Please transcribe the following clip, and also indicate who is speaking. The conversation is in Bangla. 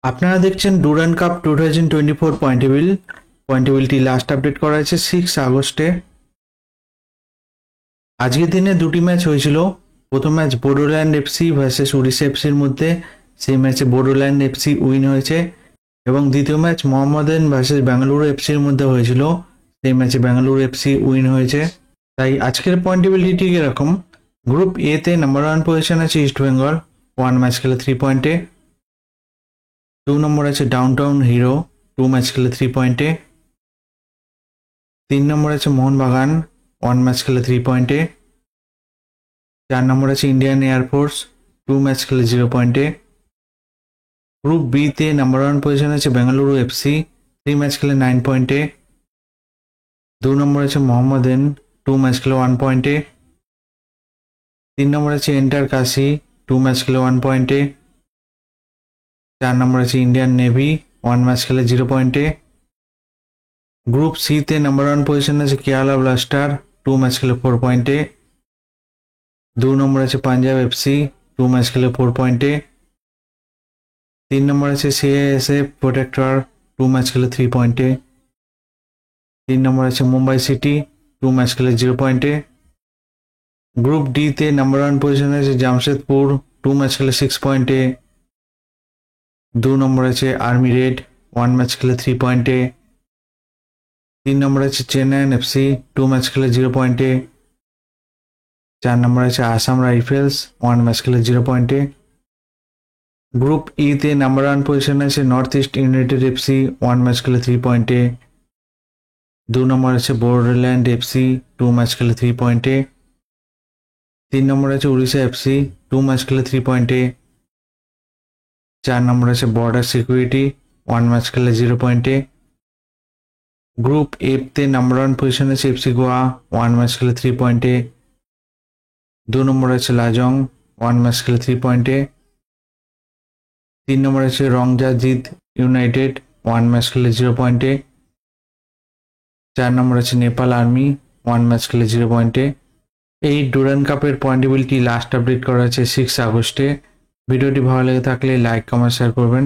Speaker 1: আপনারা দেখছেন ডুরান্ড কাপ 2024 পয়েন্টেবিলিটি লাস্ট আপডেট করা হয়েছে 6 আগস্টে। আজকের দিনে দুটি ম্যাচ হয়েছিল। প্রথম match Bodoland FC versus Orissa এফসির মধ্যে। সেই ম্যাচে বোডোল্যান্ড এফসি উইন হয়েছে। এবং দ্বিতীয় ম্যাচ মোহাম্মদান ভার্সেস বেঙ্গালুরু এফসির মধ্যে হয়েছিল। সেই ম্যাচে বেঙ্গালুরু এফসি উইন হয়েছে। তাই আজকের পয়েন্টেবিলিটি এরকম: গ্রুপ এ তে নাম্বার 1 পজিশন আছে ইস্ট বেঙ্গল, 1 ম্যাচ খেলে 3 পয়েন্টে। 2 নম্বর আছে ডাউনটাউন হিরো, 2 ম্যাচ খেলে 3 পয়েন্টে। 3 নম্বর আছে মোহনবাগান, 1 ম্যাচ খেলে 3 পয়েন্টে। 4 নম্বর আছে ইন্ডিয়ান এয়ারফোর্স, 2 ম্যাচ খেলে 0 পয়েন্টে। গ্রুপ বি তে নাম্বার 1 পজিশন আছে বেঙ্গালুরু এফসি, 3 ম্যাচ খেলে 9 পয়েন্টে। 2 নম্বর আছে মোহাম্মদান, 2 ম্যাচ খেলে 1 পয়েন্টে। 3 নম্বর আছে এন্টার কাশি, 2 ম্যাচ খেলে 1 পয়েন্টে। 4 নম্বর আছে ইন্ডিয়ান নেভি, 1 ম্যাচ খেলে 0 পয়েন্টে। গ্রুপ সি তে নাম্বার 1 পজিশন আছে কেরালা ব্লাস্টার, 2 ম্যাচ খেলে 4 পয়েন্টে। 2 নম্বর আছে পাঞ্জাব এফসি, 2 ম্যাচ খেলে 4 পয়েন্টে। 3 নম্বর আছে সিআইএসএফ প্রোটেক্টর, 2 ম্যাচ খেলে 3 পয়েন্টে। 3 নম্বর আছে মুম্বাই সিটি, 2 ম্যাচ খেলে 0 পয়েন্টে। গ্রুপ ডি তে নাম্বার 1 পজিশন আছে জামশেদপুর, 2 ম্যাচ খেলে 6 পয়েন্টে। 2 নম্বর আছে আর্মি রেড, 1 ম্যাচ খেলে 3 পয়েন্টে। 3 নম্বর আছে চেন্নাইন এফসি, 2 ম্যাচ খেলে 0 পয়েন্টে। 4 নম্বর আছে আসাম রাইফেলস, 1 ম্যাচ খেলে 0 পয়েন্টে। গ্রুপ ই তে নাম্বার 1 পজিশন আছে north east United FC, 1 match খেলে 3 পয়েন্টে। 2 নম্বর আছে বোডোল্যান্ড এফসি, 2 ম্যাচ খেলে 3 পয়েন্টে। 3 নম্বর আছে উড়িষ্যা এফসি, 2 ম্যাচ খেলে 3 পয়েন্টে। 4 নম্বর আছে বর্ডার সিকিউরিটি, 1 ম্যাচ খেলে 0 পয়েন্টে। গ্রুপ এফ তে নাম্বার 1 পজিশন আছে এফসি গোয়া, 1 ম্যাচ খেলে 3 পয়েন্টে। 2 নম্বর আছে লাজং, 1 ম্যাচ খেলে 3 পয়েন্টে। 3 নম্বর আছে রংজাজিদ ইউনাইটেড, 1 ম্যাচ খেলে 0 পয়েন্টে। 4 নম্বর আছে নেপাল আর্মি, 1 ম্যাচ খেলে 0 পয়েন্টে। এই ডুরান্ড কাপের পয়েন্টেবিলিটি লাস্ট আপডেট করা হয়েছে 6 আগস্টে। ভিডিওটি ভালো লেগে থাকলে লাইক কমেন্ট শেয়ার করবেন।